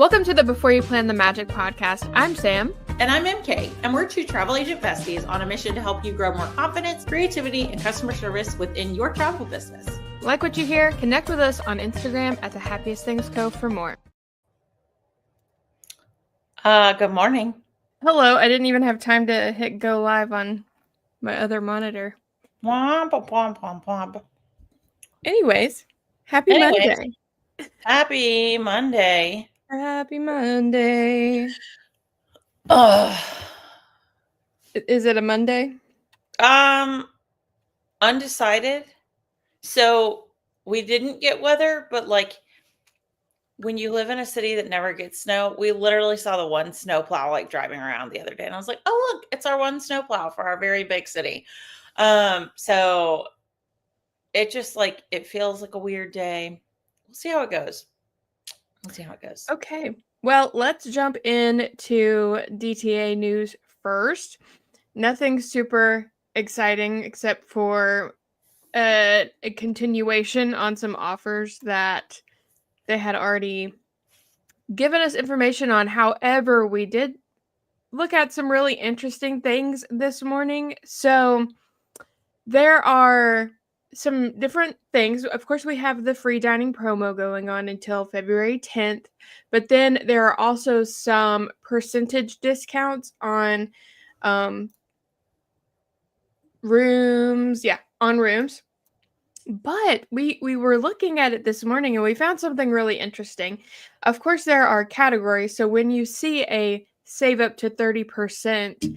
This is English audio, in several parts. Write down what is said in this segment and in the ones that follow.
Welcome to the Before You Plan the Magic podcast. I'm Sam. And I'm MK, and we're two travel agent besties on a mission to help you grow more confidence, creativity, and customer service within your travel business. Like what you hear? Connect with us on Instagram at The Happiest Things Co. for more. Good morning. Hello. I didn't even have time to hit go live on my other monitor. Womp, womp, womp, womp. Anyways, happy Monday. Happy Monday. Happy Monday. Is it a Monday? Undecided. So we didn't get weather, but like when you live in a city that never gets snow, we literally saw the one snowplow like driving around the other day. And I was like, oh, look, it's our one snowplow for our very big city. So it just like, it feels like a weird day. We'll see how it goes. Okay. Well, let's jump into DTA news first. Nothing super exciting except for a continuation on some offers that they had already given us information on. However, we did look at some really interesting things this morning. So there are some different things. Of course, we have the free dining promo going on until February 10th, but then there are also some percentage discounts on rooms. Yeah, on rooms. But we were looking at it this morning and we found something really interesting. Of course, there are categories. So when you see a save up to 30%,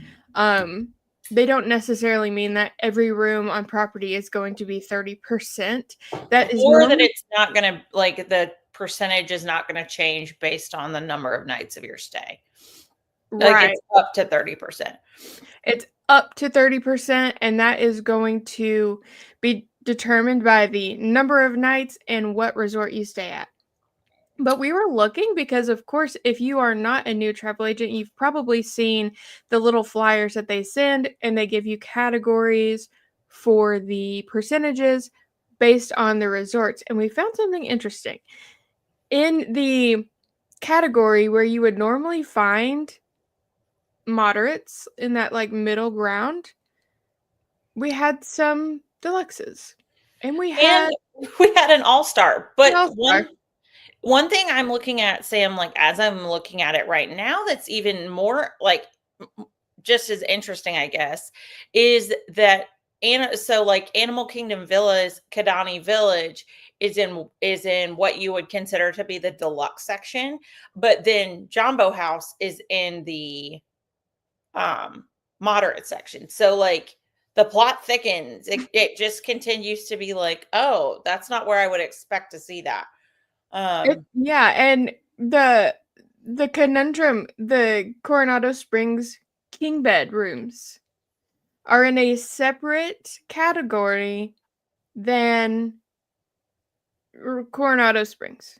they don't necessarily mean that every room on property is going to be 30%. That is that it's not going to, like, the percentage is not going to change based on the number of nights of your stay. Right. Like, it's up to 30%. It's up to 30%, and that is going to be determined by the number of nights and what resort you stay at. But we were looking because, of course, if you are not a new travel agent, you've probably seen the little flyers that they send, and they give you categories for the percentages based on the resorts. And we found something interesting. In the category where you would normally find moderates in that like middle ground, we had some deluxes. And we had an all-star. But all-star. One thing I'm looking at, Sam, like as I'm looking at it right now, that's even more like just as interesting, I guess, is that Animal Kingdom Villas, Kidani Village is in what you would consider to be the deluxe section, but then Jumbo House is in the moderate section. So like the plot thickens. It just continues to be like, oh, that's not where I would expect to see that. Yeah, and the conundrum, the Coronado Springs king bed rooms are in a separate category than Coronado Springs.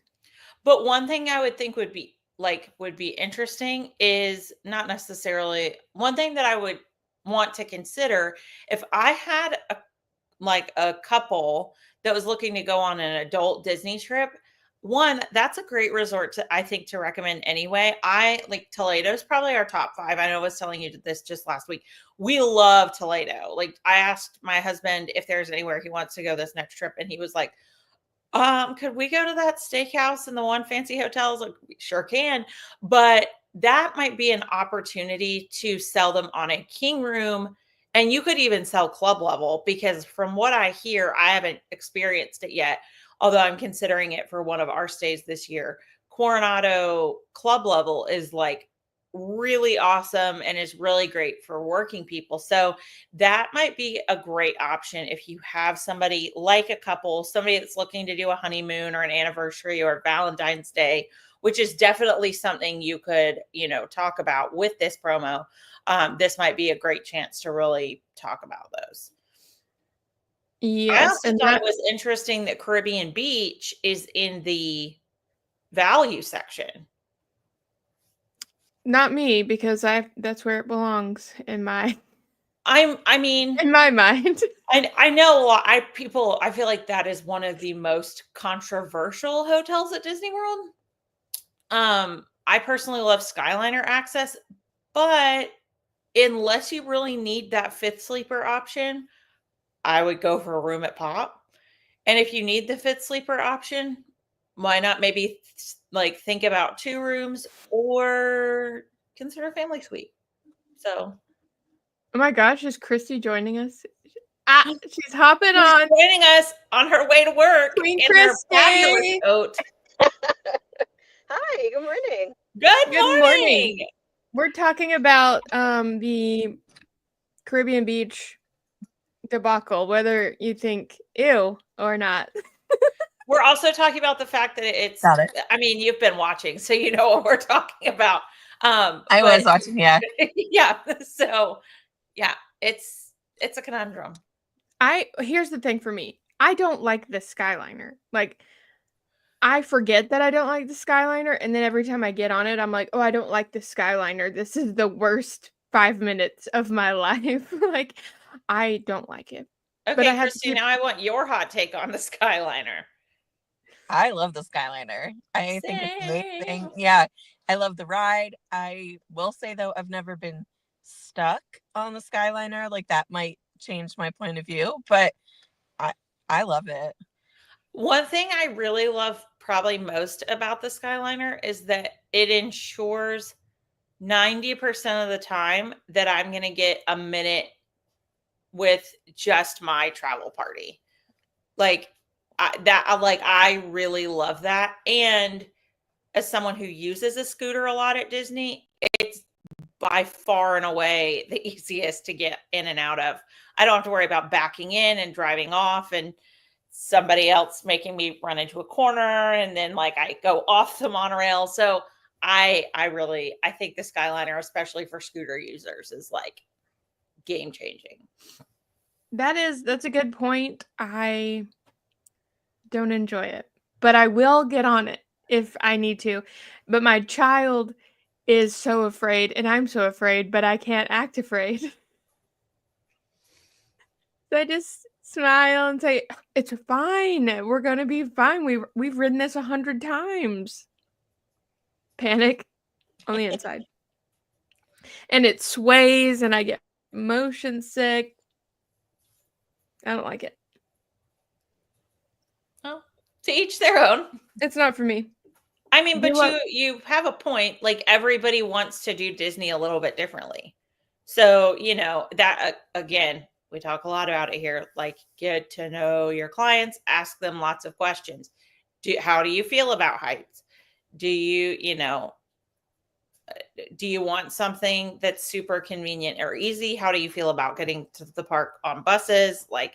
But one thing I would think would be interesting is not necessarily one thing that I would want to consider if I had a couple that was looking to go on an adult Disney trip. One, that's a great resort to recommend anyway. I like Toledo's probably our top 5. I know I was telling you this just last week. We love Toledo. Like I asked my husband if there's anywhere he wants to go this next trip. And he was like, could we go to that steakhouse in the one fancy hotel? I was like, we sure can. But that might be an opportunity to sell them on a king room. And you could even sell club level because from what I hear, I haven't experienced it yet. Although I'm considering it for one of our stays this year, Coronado club level is like really awesome and is really great for working people. So that might be a great option if you have somebody like a couple, somebody that's looking to do a honeymoon or an anniversary or Valentine's Day, which is definitely something you could, talk about with this promo. This might be a great chance to really talk about those. Yes, I also thought it was interesting that Caribbean Beach is in the value section. Not me, because that's where it belongs in my in my mind. I know I feel like that is one of the most controversial hotels at Disney World. I personally love Skyliner access, but unless you really need that fifth sleeper option, I would go for a room at Pop. And if you need the fifth sleeper option, why not maybe like think about 2 rooms or consider a family suite. So, Oh my gosh, is Christy joining us? Ah, she's hopping she's on. joining us on her way to work Queen in her fabulous Christy. coat. Hi, good morning. Good Good morning. morning. We're talking about the Caribbean beach debacle, whether you think ew or not. We're also talking about the fact that it's Got it. I mean, you've been watching, so you know what we're talking about. I But was watching, yeah. yeah, so yeah, it's a conundrum. Here's the thing for me. I don't like the Skyliner. Like, I forget that I don't like the Skyliner, and then every time I get on it, I'm like, "Oh, I don't like the Skyliner. This is the worst 5 minutes of my life." Like, I don't like it. But I Okay, have to Christy, keep now I want your hot take on the Skyliner. I love the Skyliner. I think it's amazing. Same. Yeah, I love the ride. I will say, though, I've never been stuck on the Skyliner. Like, that might change my point of view, but I I love it. One thing I really love probably most about the Skyliner is that it ensures 90% of the time that I'm going to get a minute with just my travel party. Like I really love that. And as someone who uses a scooter a lot at Disney, it's by far and away the easiest to get in and out of. I don't have to worry about backing in and driving off and somebody else making me run into a corner and then like I go off the monorail. So I think the Skyliner, especially for scooter users, is like game changing. that's a good point. I don't enjoy it, but I will get on it if I need to. But my child is so afraid, and I'm so afraid, but I can't act afraid. So I just smile and say, "It's fine. We're gonna be fine. We've ridden this 100 times." Panic on the inside. And it sways and I get motion sick. I don't like it. Well, to each their own. It's not for me. I mean, Do but what you have a point. Like everybody wants to do Disney a little bit differently. So, you know, that again, we talk a lot about it here. Like get to know your clients, ask them lots of questions. How do you feel about heights? Do you, you know, do you want something that's super convenient or easy? How do you feel about getting to the park on buses? Like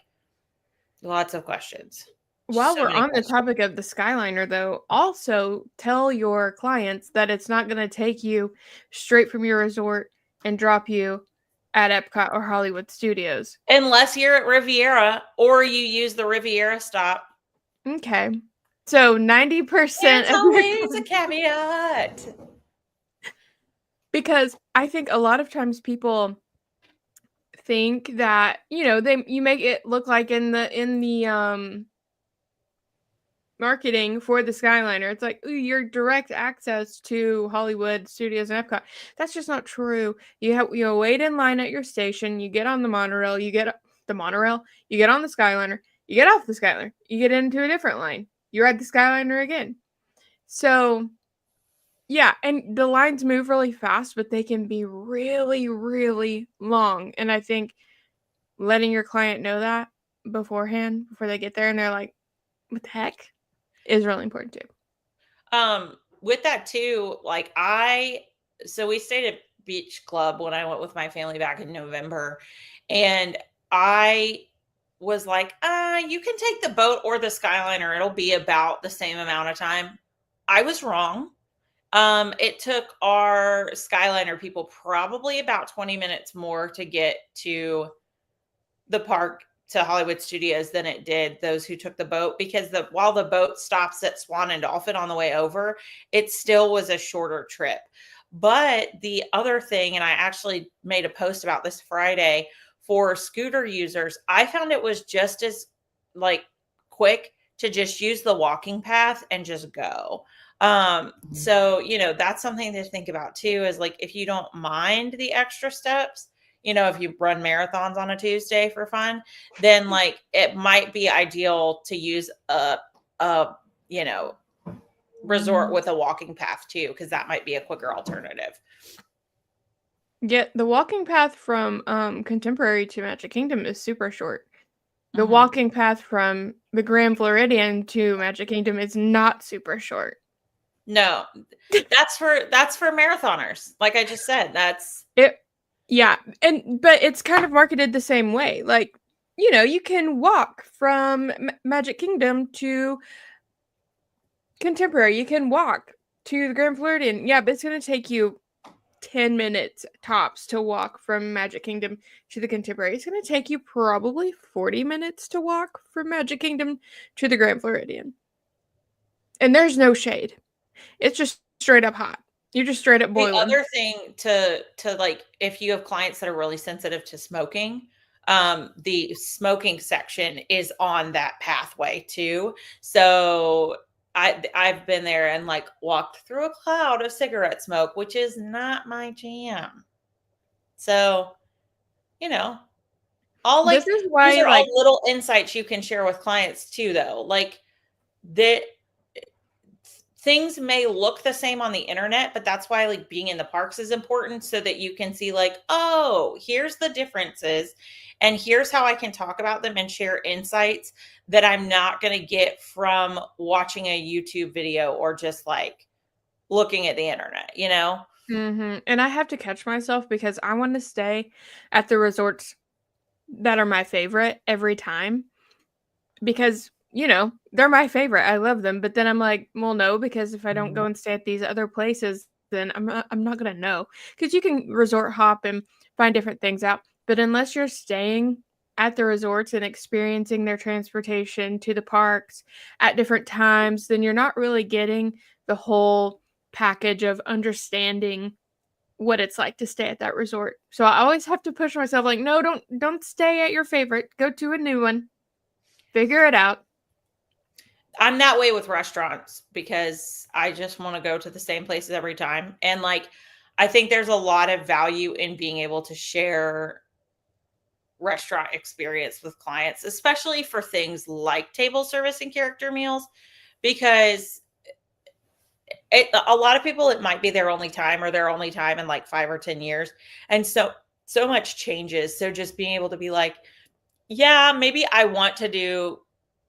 lots of questions. While So we're many on the questions. topic of the Skyliner, though, also tell your clients that it's not going to take you straight from your resort and drop you at Epcot or Hollywood Studios. Unless you're at Riviera or you use the Riviera stop. Okay. So 90% There's of your always a caveat. because I think a lot of times people think that, you make it look like in the marketing for the Skyliner. It's like, ooh, you're direct access to Hollywood Studios and Epcot. That's just not true. You wait in line at your station, you get on the monorail, you get on the Skyliner, you get off the Skyliner, you get into a different line. You ride the Skyliner again. So, yeah, and the lines move really fast, but they can be really, really long. And I think letting your client know that beforehand, before they get there and they're like, what the heck, is really important too. With that too, like so we stayed at Beach Club when I went with my family back in November, and I was like, you can take the boat or the Skyliner, it'll be about the same amount of time. I was wrong. It took our Skyliner people probably about 20 minutes more to get to the park to Hollywood Studios than it did those who took the boat, because while the boat stops at Swan and Dolphin on the way over, it still was a shorter trip. But the other thing, and I actually made a post about this Friday, for scooter users, I found it was just as like quick to just use the walking path and just go. So, that's something to think about too, is like, if you don't mind the extra steps, if you run marathons on a Tuesday for fun, then like it might be ideal to use a resort with a walking path too, because that might be a quicker alternative. Yeah, the walking path from Contemporary to Magic Kingdom is super short. The Mhm. walking path from the Grand Floridian to Magic Kingdom is not super short. No, that's for marathoners. Like I just said, Yeah, but it's kind of marketed the same way. Like, you can walk from Magic Kingdom to Contemporary. You can walk to the Grand Floridian. Yeah, but it's going to take you 10 minutes tops to walk from Magic Kingdom to the Contemporary. It's going to take you probably 40 minutes to walk from Magic Kingdom to the Grand Floridian. And there's no shade. It's just straight up hot. You're just straight up the boiling. other thing to like, if you have clients that are really sensitive to smoking, the smoking section is on that pathway too. So I've been there and like walked through a cloud of cigarette smoke, which is not my jam. So, all like This is these why, are all like, little insights you can share with clients too, though. Like that things may look the same on the internet, but that's why like being in the parks is important, so that you can see like, oh, here's the differences and here's how I can talk about them and share insights that I'm not going to get from watching a YouTube video or just like looking at the internet, and I have to catch myself because I want to stay at the resorts that are my favorite every time because, they're my favorite. I love them. But then I'm like, well, no, because if I don't go and stay at these other places, then I'm not going to know. Because you can resort hop and find different things out. But unless you're staying at the resorts and experiencing their transportation to the parks at different times, then you're not really getting the whole package of understanding what it's like to stay at that resort. So I always have to push myself like, no, don't stay at your favorite. Go to a new one. Figure it out. I'm that way with restaurants because I just want to go to the same places every time. And like, I think there's a lot of value in being able to share restaurant experience with clients, especially for things like table service and character meals, because a lot of people, it might be their only time or their only time in like 5 or 10 years. And so much changes. So just being able to be like, yeah, maybe I want to do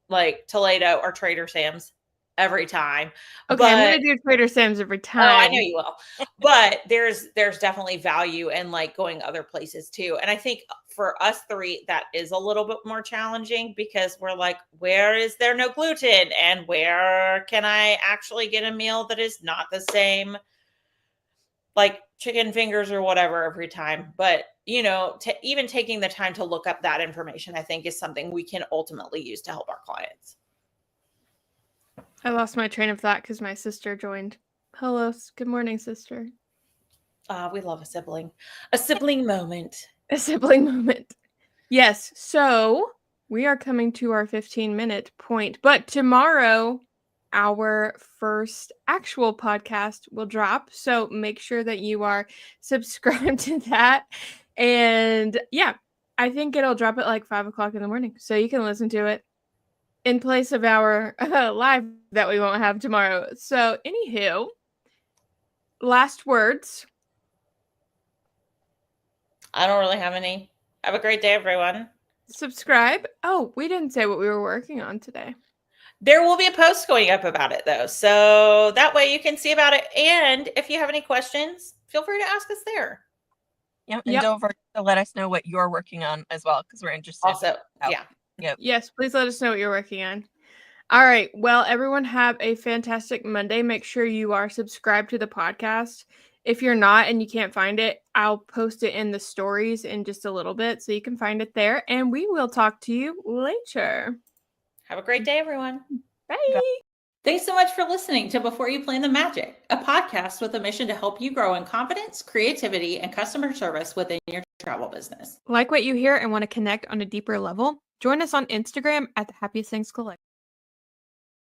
like Toledo or Trader Sam's every time. Okay, I'm But gonna do Trader Sam's every oh, I know time. you will. But there's definitely value in like going other places too. And I think for us three, that is a little bit more challenging because we're like, where is there no gluten? And where can I actually get a meal that is not the same, like chicken fingers or whatever every time? But even taking the time to look up that information, I think is something we can ultimately use to help our clients. I lost my train of thought because my sister joined. Hello, good morning, sister. We love a sibling moment. A sibling moment. Yes, so we are coming to our 15-minute point, but tomorrow our first actual podcast will drop. So make sure that you are subscribed to that. And yeah, I think it'll drop at like 5 o'clock in the morning. So you can listen to it in place of our live that we won't have tomorrow. So, anywho, last words. I don't really have any. Have a great day, everyone. Subscribe. Oh, we didn't say what we were working on today. There will be a post going up about it, though. So that way you can see about it. And if you have any questions, feel free to ask us there. Yep. And don't forget to let us know what you're working on as well, because we're interested. Also, yeah. Yep. Yes, please let us know what you're working on. All right. Well, everyone have a fantastic Monday. Make sure you are subscribed to the podcast. If you're not and you can't find it, I'll post it in the stories in just a little bit so you can find it there. And we will talk to you later. Have a great day, everyone. Bye. Thanks so much for listening to Before You Plan the Magic, a podcast with a mission to help you grow in confidence, creativity, and customer service within your travel business. Like what you hear and want to connect on a deeper level? Join us on Instagram at The Happiest Things Collective.